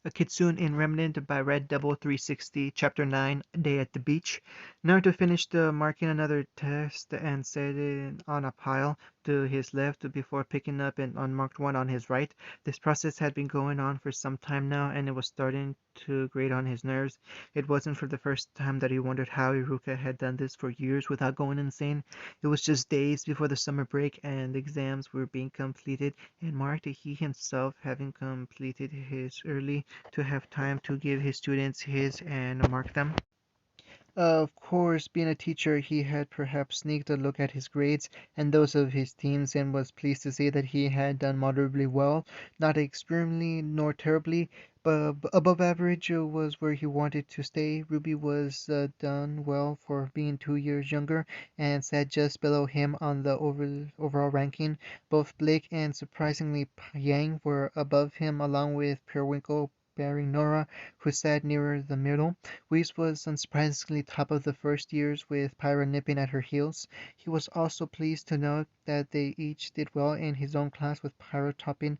A Kitsune in Remnant by Red Devil 360, Chapter 9, Day at the Beach. Naruto finished marking another test and set it on a pile to his left before picking up an unmarked one on his right. This process had been going on for some time now, and it was starting to grate on his nerves. It wasn't for the first time that he wondered how Iruka had done this for years without going insane. It was just days before the summer break, and exams were being completed and marked, he himself having completed his early to have time to give his students his and mark them. Of course, being a teacher, he had perhaps sneaked a look at his grades and those of his teams and was pleased to say that he had done moderately well, not extremely nor terribly, but above average was where he wanted to stay. Ruby was done well for being 2 years younger and sat just below him on the overall ranking. Both Blake and surprisingly Yang were above him, along with Periwinkle bearing Nora, who sat nearer the middle. Weiss was unsurprisingly top of the first years, with Pyra nipping at her heels. He was also pleased to note that they each did well in his own class, with Pyra topping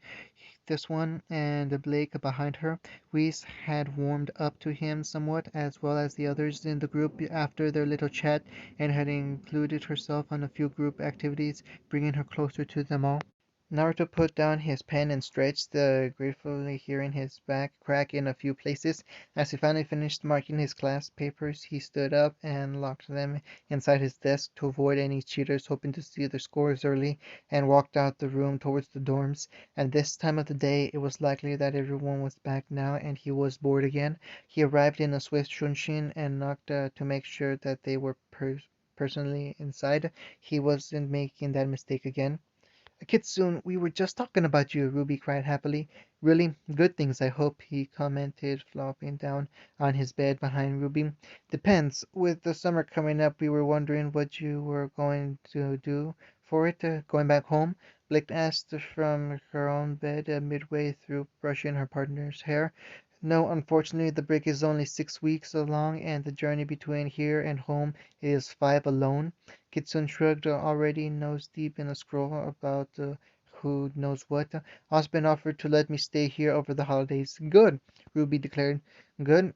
this one and Blake behind her. Weiss had warmed up to him somewhat, as well as the others in the group after their little chat, and had included herself on a few group activities, bringing her closer to them all. Naruto put down his pen and stretched, gratefully hearing his back crack in a few places. As he finally finished marking his class papers, he stood up and locked them inside his desk to avoid any cheaters hoping to see their scores early, and walked out the room towards the dorms. At this time of the day, it was likely that everyone was back now, and he was bored again. He arrived in a swift shunshin and knocked to make sure that they were personally inside. He wasn't making that mistake again. Kitsune, we were just talking about you, Ruby cried happily. Really good things, I hope, he commented, flopping down on his bed behind Ruby. Depends. With the summer coming up, we were wondering what you were going to do for it. Going back home? Blake asked from her own bed midway through brushing her partner's hair. No, unfortunately, the break is only 6 weeks long, and the journey between here and home is 5 alone. Kitsune shrugged, already nose deep in a scroll about who knows what. Osborne offered to let me stay here over the holidays. Good, Ruby declared. Good.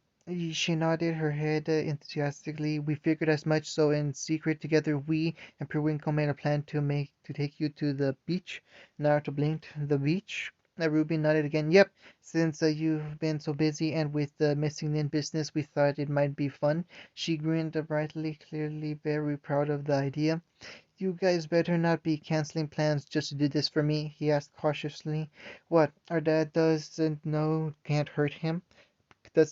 She nodded her head enthusiastically. We figured as much, so in secret together we and Periwinkle made a plan to take you to the beach. Naruto blinked. The beach? Ruby nodded again. Yep, since you've been so busy and with the missing in business, we thought it might be fun. She grinned brightly, clearly very proud of the idea. You guys better not be canceling plans just to do this for me, he asked cautiously. What, our dad doesn't know can't hurt him?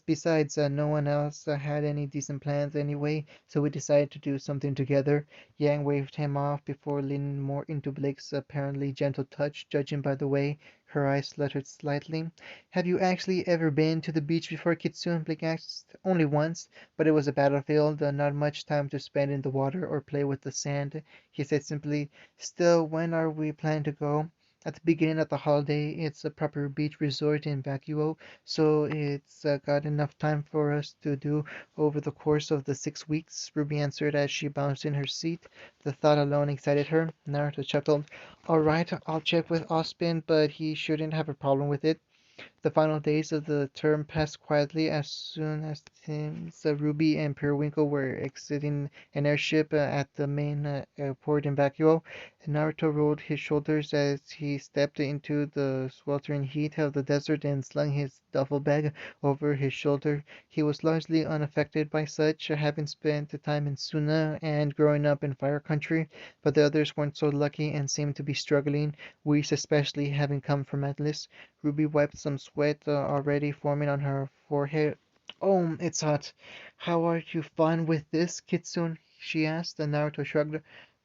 Besides, no one else had any decent plans anyway, so we decided to do something together. Yang waved him off before leaning more into Blake's apparently gentle touch, judging by the way her eyes fluttered slightly. Have you actually ever been to the beach before, Kitsune? Blake asked. Only once, but it was a battlefield, not much time to spend in the water or play with the sand. He said simply, Still, when are we planning to go? At the beginning of the holiday. It's a proper beach resort in Vacuo, so it's got enough time for us to do over the course of the 6 weeks, Ruby answered as she bounced in her seat. The thought alone excited her. Naruto chuckled. All right, I'll check with Ospin, but he shouldn't have a problem with it. The final days of the term passed quietly as soon as Tim's Ruby and Periwinkle were exiting an airship at the main airport in Vacuo. Naruto rolled his shoulders as he stepped into the sweltering heat of the desert and slung his duffel bag over his shoulder. He was largely unaffected by such, having spent the time in Suna and growing up in Fire Country, but the others weren't so lucky and seemed to be struggling, Whis especially having come from Atlas. Ruby wiped some sweat already forming on her forehead. Oh, it's hot. How are you fine with this, Kitsune? She asked. And Naruto shrugged.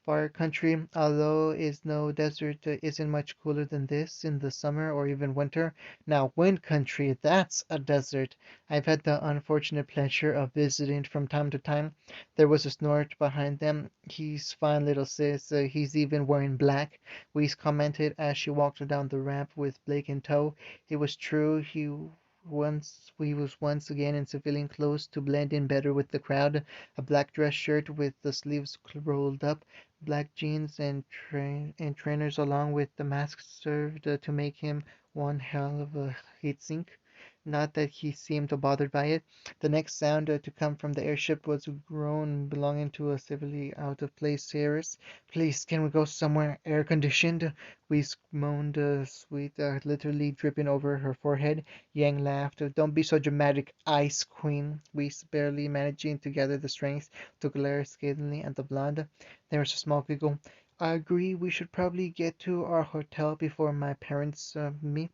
Fire country, although is no desert, isn't much cooler than this in the summer or even winter. Now, wind country, that's a desert. I've had the unfortunate pleasure of visiting from time to time. There was a snort behind them. He's fine, little sis. He's even wearing black, Weiss commented as she walked down the ramp with Blake in tow. It was true. He was once again in civilian clothes to blend in better with the crowd. A black dress shirt with the sleeves rolled up, black jeans and trainers along with the mask served to make him one hell of a heat sink. not that he seemed bothered by it. The next sound to come from the airship was a groan belonging to a severely out-of-place Cirrus. "Please, can we go somewhere air-conditioned?" We moaned, sweat literally dripping over her forehead. Yang laughed. "Don't be so dramatic, Ice Queen." We barely managing to gather the strength to glare scathingly at the blonde. There was a small giggle. "I agree we should probably get to our hotel before my parents meet."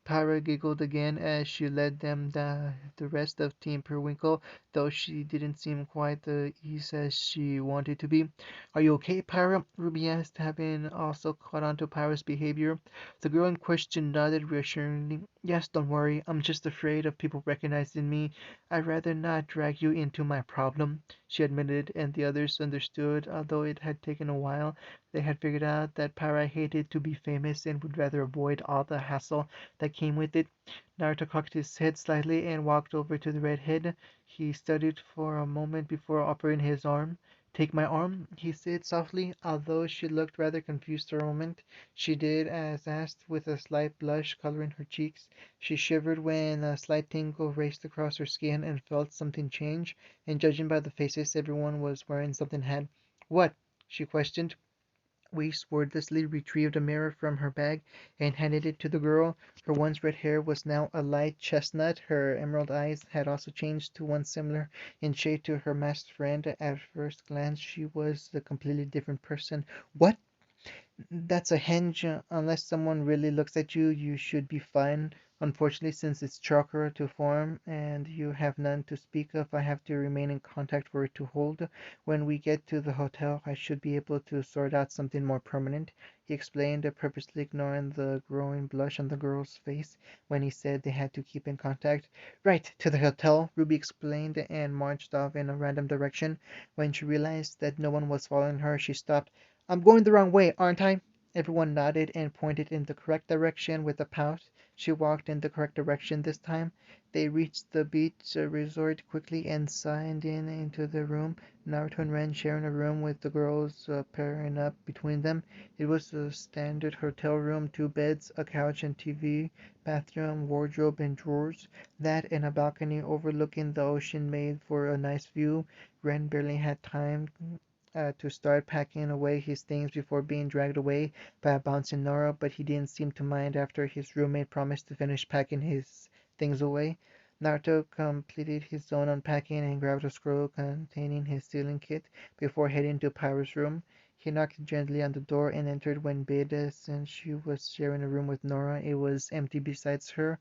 Pyra giggled again as she led them the rest of Team Periwinkle, though she didn't seem quite the ease as she wanted to be. "Are you okay, Pyra?" Ruby asked, having also caught on to Pyra's behavior. The girl in question nodded reassuringly. "Yes, don't worry. I'm just afraid of people recognizing me. I'd rather not drag you into my problem," she admitted, and the others understood, although it had taken a while. They had figured out that Pyra hated to be famous and would rather avoid all the hassle that came with it. Naruto cocked his head slightly and walked over to the redhead. He studied for a moment before offering his arm. "Take my arm," he said softly, although she looked rather confused for a moment. She did as asked, with a slight blush coloring her cheeks. She shivered when a slight tingle raced across her skin and felt something change, and judging by the faces everyone was wearing something had. "What?" she questioned. Weiss wordlessly retrieved a mirror from her bag and handed it to the girl. Her once red hair was now a light chestnut. Her emerald eyes had also changed to one similar in shade to her masked friend. At first glance she was a completely different person. "What?" "That's a hinge. Unless someone really looks at you, you should be fine. Unfortunately, since it's chakra to form and you have none to speak of, I have to remain in contact for it to hold. When we get to the hotel, I should be able to sort out something more permanent," he explained, purposely ignoring the growing blush on the girl's face when he said they had to keep in contact. "Right, to the hotel," Ruby explained and marched off in a random direction. When she realized that no one was following her, she stopped. "I'm going the wrong way, aren't I?" Everyone nodded and pointed in the correct direction with a pout. She walked in the correct direction this time. They reached the beach resort quickly and signed in into the room. Naruto and Ren sharing a room with the girls pairing up between them. It was a standard hotel room, two beds, a couch and TV, bathroom, wardrobe and drawers. That and a balcony overlooking the ocean made for a nice view. Ren barely had time to start packing away his things before being dragged away by a bouncing Nora, but he didn't seem to mind after his roommate promised to finish packing his things away. Naruto completed his own unpacking and grabbed a scroll containing his sealing kit before heading to Pyro's room. He knocked gently on the door and entered when bid, since she was sharing a room with Nora. It was empty besides her.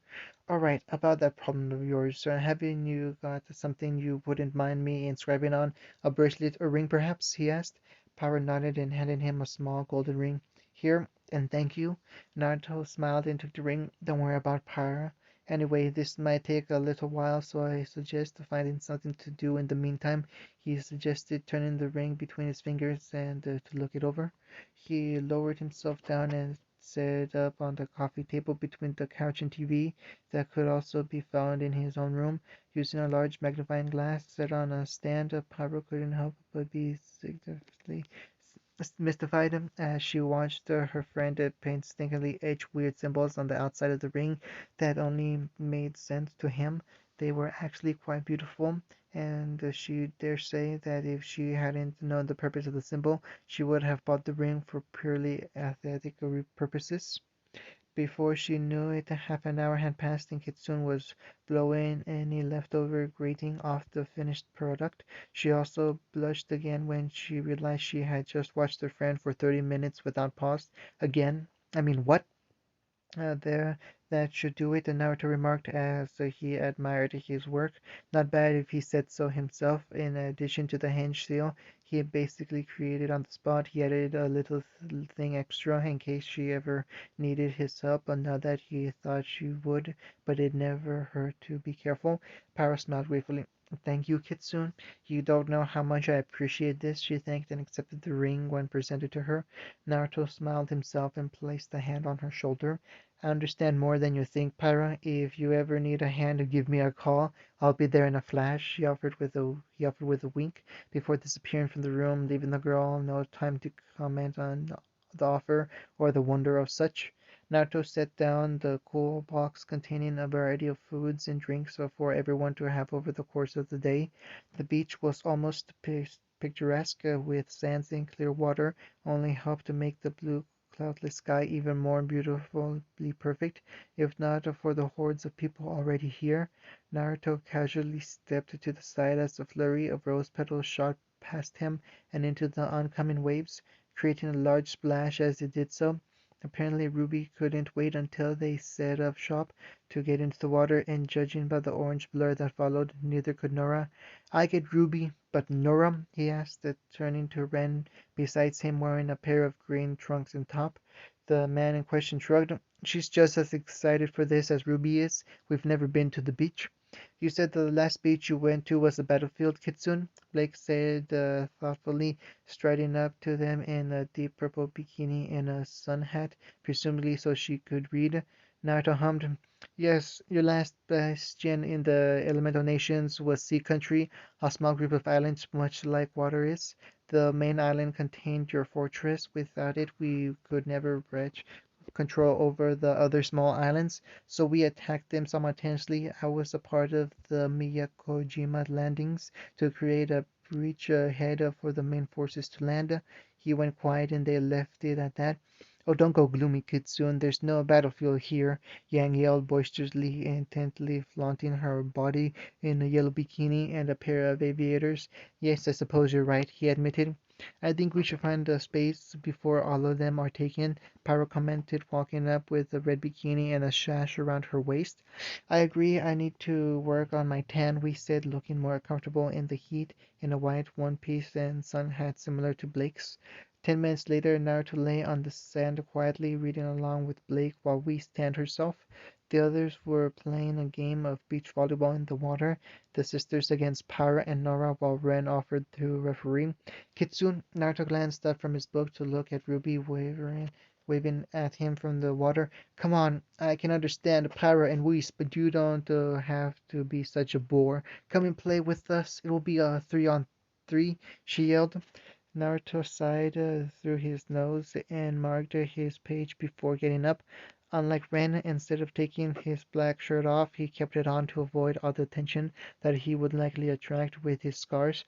"All right, about that problem of yours, haven't you got something you wouldn't mind me inscribing on? A bracelet or ring, perhaps?" he asked. Pyra nodded and handed him a small golden ring. "Here, and thank you." Naruto smiled and took the ring. "Don't worry about Pyra. Anyway, this might take a little while, so I suggest finding something to do in the meantime." He suggested turning the ring between his fingers and to look it over. He lowered himself down and sat up on the coffee table between the couch and TV that could also be found in his own room. Using a large magnifying glass set on a stand, Pyro couldn't help but be significantly mystified as she watched her friend painstakingly etch weird symbols on the outside of the ring that only made sense to him. They were actually quite beautiful, and she dare say that if she hadn't known the purpose of the symbol, she would have bought the ring for purely aesthetic purposes. Before she knew it, half an hour had passed and Kitsune was blowing any leftover grating off the finished product. She also blushed again when she realized she had just watched her friend for 30 minutes without pause. Again? I mean, what? There, that should do it, Naruto remarked as he admired his work. Not bad if he said so himself. In addition to the hinge seal he had basically created on the spot, he added a little thing extra in case she ever needed his help. Not that he thought she would, but it never hurt to be careful. Pyra smiled gratefully. "Thank you, Kitsune. You don't know how much I appreciate this," she thanked and accepted the ring when presented to her. Naruto smiled himself and placed a hand on her shoulder. "I understand more than you think, Pyra. If you ever need a hand, give me a call. I'll be there in a flash," he offered with a wink, before disappearing from the room, leaving the girl no time to comment on the offer or the wonder of such. Naruto set down the cool box containing a variety of foods and drinks for everyone to have over the course of the day. The beach was almost picturesque, with sands and clear water, only helped to make the blue cloudless sky even more beautifully perfect. If not for the hordes of people already here, Naruto casually stepped to the side as a flurry of rose petals shot past him and into the oncoming waves, creating a large splash as it did so. Apparently Ruby couldn't wait until they set up shop to get into the water, and judging by the orange blur that followed, neither could Nora. "I get Ruby, but Nora?" he asked, turning to Ren beside him wearing a pair of green trunks and top. The man in question shrugged. "She's just as excited for this as Ruby is. We've never been to the beach." "You said the last beach you went to was a battlefield, Kitsune?" Blake said thoughtfully, striding up to them in a deep purple bikini and a sun hat, presumably so she could read. Naruto hummed, "Yes, your last bastion in the elemental nations was sea country, a small group of islands much like water is. The main island contained your fortress. Without it, we could never reach control over the other small islands, so we attacked them simultaneously. I was a part of the Miyakojima landings to create a breach ahead for the main forces to land." He went quiet and they left it at that. "Oh, don't go gloomy, Kitsune. There's no battlefield here," Yang yelled boisterously, intently flaunting her body in a yellow bikini and a pair of aviators. "Yes, I suppose you're right," he admitted. "I think we should find a space before all of them are taken," Pyra commented, walking up with a red bikini and a sash around her waist. "I agree. I need to work on my tan," we said, looking more comfortable in the heat in a white one-piece and sun hat similar to Blake's. 10 minutes later, Naruto lay on the sand quietly reading along with Blake while we stand herself. The others were playing a game of beach volleyball in the water, the sisters against Pyra and Nora, while Ren offered to referee. "Kitsune," Naruto glanced up from his book to look at Ruby waving at him from the water. "Come on, I can understand Pyra and Whis, but you don't have to be such a bore. Come and play with us. It will be a 3-on-3, she yelled. Naruto sighed through his nose and marked his page before getting up. Unlike Ren, instead of taking his black shirt off, he kept it on to avoid all the attention that he would likely attract with his scars.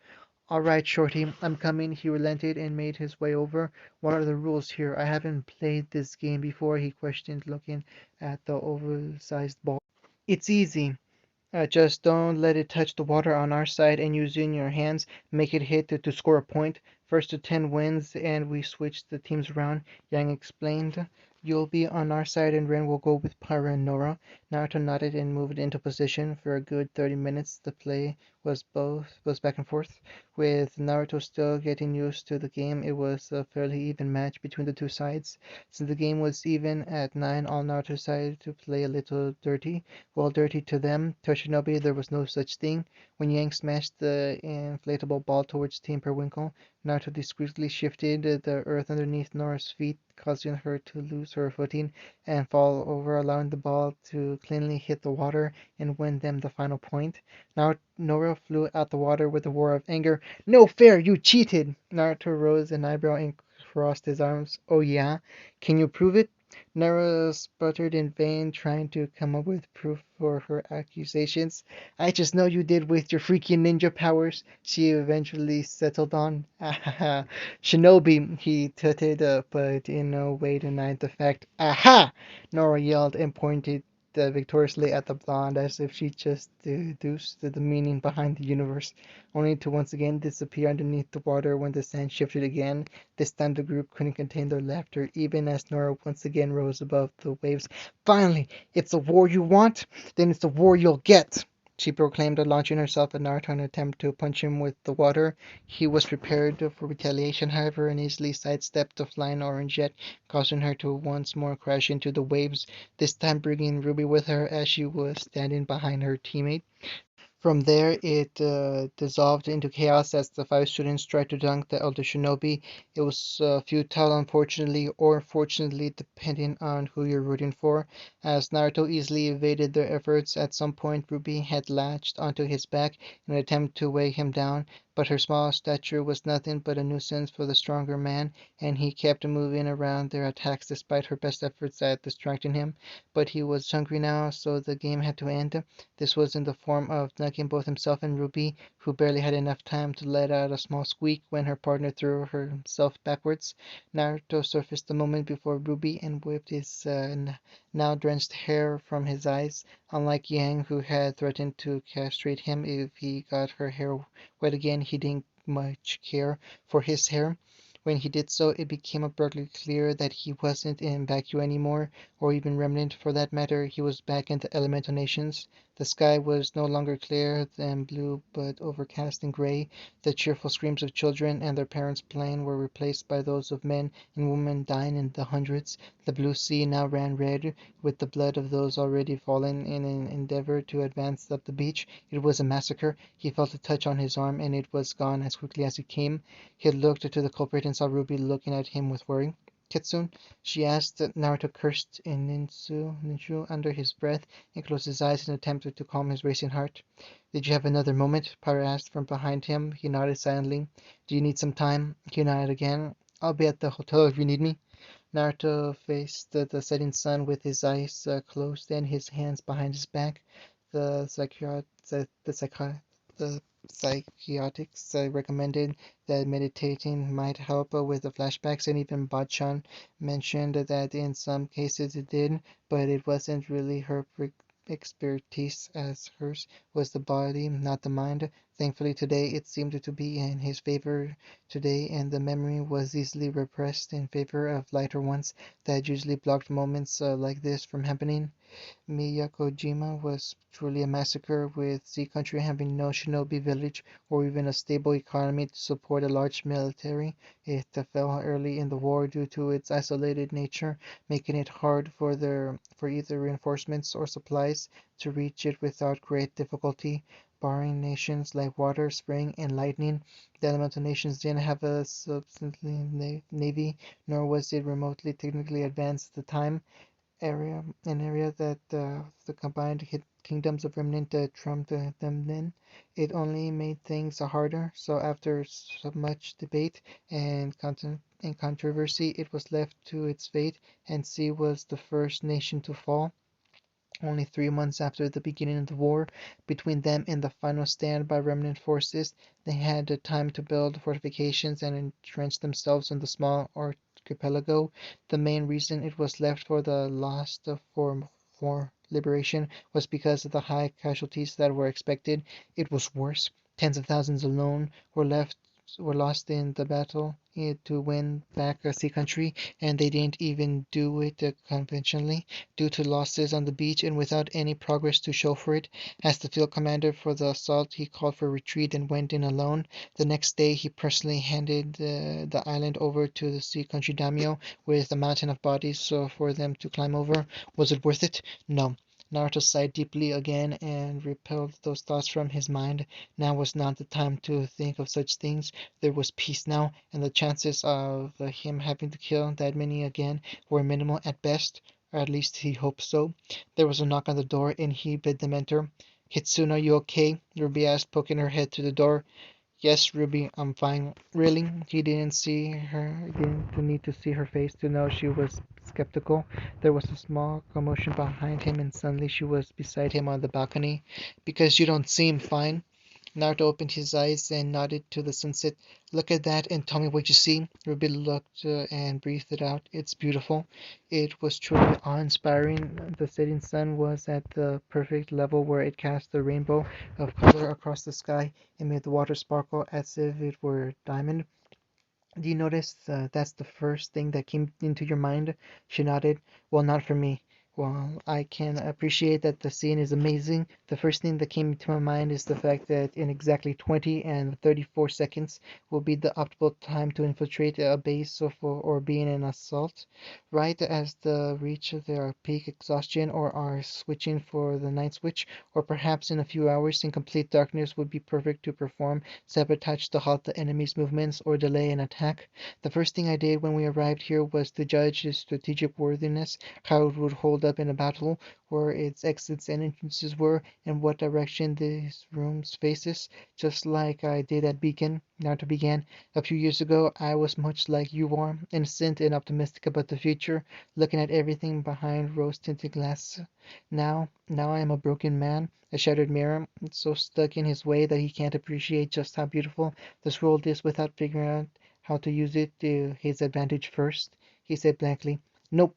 "All right, Shorty, I'm coming." He relented and made his way over. "What are the rules here? I haven't played this game before," he questioned, looking at the oversized ball. "It's easy. Just don't let it touch the water on our side, and using your hands, make it hit to score a point. First to 10 wins, and we switch the teams around," Yang explained. "You'll be on our side, and Ren will go with Pyra and Nora." Naruto nodded and moved into position. For a good 30 minutes, the play was back and forth. With Naruto still getting used to the game, it was a fairly even match between the two sides. Since the game was even at 9, all Naruto decided to play a little dirty. Well, dirty to them. To Shinobi, there was no such thing. When Yang smashed the inflatable ball towards Team Periwinkle, Naruto discreetly shifted the earth underneath Nora's feet, causing her to lose her footing and fall over, allowing the ball to cleanly hit the water and win them the final point. Now Nora flew out the water with a roar of anger. "No fair! You cheated!" Naruto rose an eyebrow and crossed his arms. "Oh yeah? Can you prove it?" Nora sputtered in vain, trying to come up with proof for her accusations. "I just know you did with your freaking ninja powers," she eventually settled on. "Ahaha, Shinobi," he tutted, but in no way denied the fact. "Aha!" Nora yelled and pointed victoriously at the blonde as if she just deduced the meaning behind the universe, only to once again disappear underneath the water when the sand shifted again. This time the group couldn't contain their laughter, even as Nora once again rose above the waves. "Finally! It's a war you want? Then it's a war you'll get!" she proclaimed, launching herself at Naruto in an attempt to punch him with the water. He was prepared for retaliation, however, and easily sidestepped the flying orange jet, causing her to once more crash into the waves, this time bringing Ruby with her as she was standing behind her teammate. From there, it dissolved into chaos as the 5 students tried to dunk the elder shinobi. It was futile, unfortunately, or fortunately, depending on who you're rooting for. As Naruto easily evaded their efforts, at some point Ruby had latched onto his back in an attempt to weigh him down, but her small stature was nothing but a nuisance for the stronger man, and he kept moving around their attacks despite her best efforts at distracting him. But he was hungry now, so the game had to end. This was in the form of knocking both himself and Ruby, who barely had enough time to let out a small squeak when her partner threw herself backwards. Naruto surfaced a moment before Ruby and whipped his now drenched hair from his eyes. Unlike Yang, who had threatened to castrate him if he got her hair wet again, he didn't much care for his hair. When he did so, it became abruptly clear that he wasn't in Vacuo anymore, or even Remnant for that matter. He was back in the elemental nations. The sky was no longer clear and blue, but overcast and gray. The cheerful screams of children and their parents playing were replaced by those of men and women dying in the hundreds. The blue sea now ran red with the blood of those already fallen in an endeavor to advance up the beach. It was a massacre. He felt a touch on his arm, and it was gone as quickly as it came. He looked to the culprit and saw Ruby looking at him with worry. "Kitsune?" she asked. Naruto cursed in ninju under his breath and closed his eyes in an attempt to calm his racing heart. "Did you have another moment?" Pyra asked from behind him. He nodded silently. "Do you need some time?" He nodded again. "I'll be at the hotel if you need me." Naruto faced the setting sun with his eyes closed and his hands behind his back. The the psychiatrics recommended that meditating might help with the flashbacks, and even Bachan mentioned that in some cases it did, but it wasn't really her expertise, as hers was the body, not the mind. Thankfully, today it seemed to be in his favor today, and the memory was easily repressed in favor of lighter ones that usually blocked moments like this from happening. Miyakojima was truly a massacre, with Sea Country having no shinobi village or even a stable economy to support a large military. It fell early in the war due to its isolated nature, making it hard for either reinforcements or supplies to reach it without great difficulty. Barring nations like water, spring, and lightning, the elemental nations didn't have a substantial navy, nor was it remotely technically advanced at the time. An area that the combined kingdoms of Remnant trumped them then. It only made things harder, so after so much debate and controversy, it was left to its fate, and Sea was the first nation to fall. Only 3 months after the beginning of the war between them and the final stand by Remnant forces, they had time to build fortifications and entrench themselves on the small archipelago. The main reason it was left for the last for liberation was because of the high casualties that were expected. It was worse. Tens of thousands alone were lost in the battle to win back Sea Country, and they didn't even do it conventionally due to losses on the beach and without any progress to show for it. As the field commander for the assault, he called for retreat and went in alone. The next day, he personally handed the island over to the Sea Country daimyo with a mountain of bodies for them to climb over. Was it worth it? No. Naruto sighed deeply again and repelled those thoughts from his mind. Now was not the time to think of such things. There was peace now, and the chances of him having to kill that many again were minimal at best, or at least he hoped so. There was a knock on the door, and he bid them enter. "Kitsune, are you okay?" Ruby asked, poking her head through the door. "Yes, Ruby, I'm fine." Really? He didn't need to see her face to know she was skeptical. There was a small commotion behind him, and suddenly she was beside him on the balcony. "Because you don't seem fine." Naruto opened his eyes and nodded to the sunset. "Look at that and tell me what you see." Ruby looked and breathed it out. "It's beautiful." It was truly awe-inspiring. The setting sun was at the perfect level where it cast a rainbow of color across the sky and made the water sparkle as if it were diamond. "Do you notice that's the first thing that came into your mind?" She nodded. "Well, not for me. While I can appreciate that the scene is amazing, the first thing that came to my mind is the fact that in exactly 20 and 34 seconds will be the optimal time to infiltrate a base or be in an assault, right as they reach their peak exhaustion or are switching for the night switch, or perhaps in a few hours in complete darkness would be perfect to perform sabotage to halt the enemy's movements or delay an attack. The first thing I did when we arrived here was to judge its strategic worthiness, how it would hold up in a battle, where its exits and entrances were, and what direction this room faces, just like I did at Beacon. Naruto began. A few years ago, I was much like you are, innocent and optimistic about the future, looking at everything behind rose-tinted glass. Now I am a broken man, a shattered mirror, so stuck in his way that he can't appreciate just how beautiful this world is without figuring out how to use it to his advantage first. He said blankly. Nope,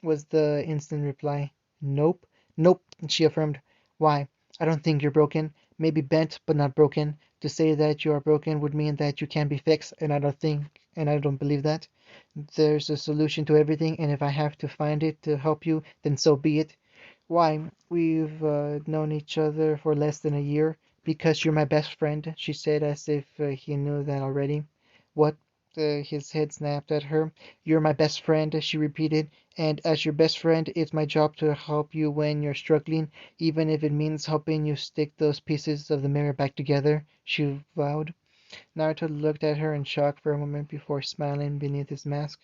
was the instant reply. Nope, nope, she affirmed. Why? I don't think you're broken. Maybe bent, but not broken. To say that you are broken would mean that you can be fixed, and I don't believe that. There's a solution to everything, and if I have to find it to help you, then so be it. Why, we've known each other for less than a year. Because you're my best friend, she said as if he knew that already. What? His head snapped at her. You're my best friend, she repeated, and as your best friend, it's my job to help you when you're struggling, even if it means helping you stick those pieces of the mirror back together, she vowed. Naruto looked at her in shock for a moment before smiling beneath his mask.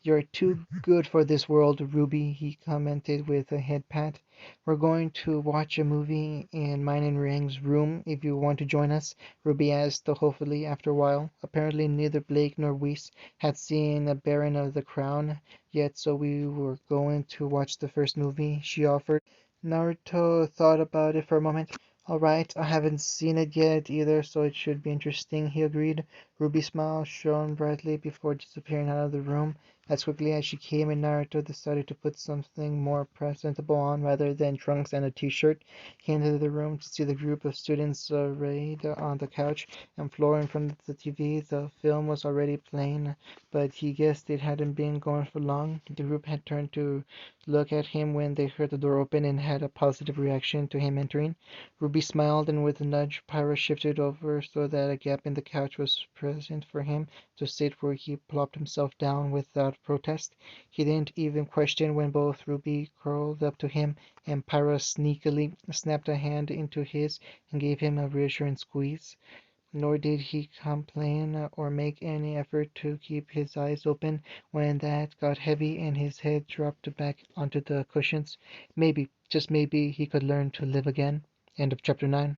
"You're too good for this world, Ruby," he commented with a head pat. "We're going to watch a movie in mine and Rang's room if you want to join us," Ruby asked hopefully after a while. Apparently neither Blake nor Whis had seen a Baron of the Crown yet, so we were going to watch the first movie, she offered. Naruto thought about it for a moment. All right, I haven't seen it yet either, so it should be interesting, he agreed. Ruby's smile shone brightly before disappearing out of the room. As quickly as she came in, Naruto decided to put something more presentable on rather than trunks and a t-shirt. He entered the room to see the group of students arrayed on the couch and floor in front of the TV. The film was already playing, but he guessed it hadn't been going for long. The group had turned to look at him when they heard the door open and had a positive reaction to him entering. Ruby smiled, and with a nudge, Pyra shifted over so that a gap in the couch was present for him to sit where he plopped himself down without protest. He didn't even question when both Ruby curled up to him and Pyra sneakily snapped a hand into his and gave him a reassuring squeeze. Nor did he complain or make any effort to keep his eyes open when that got heavy and his head dropped back onto the cushions. Maybe, just maybe, he could learn to live again. End of chapter 9.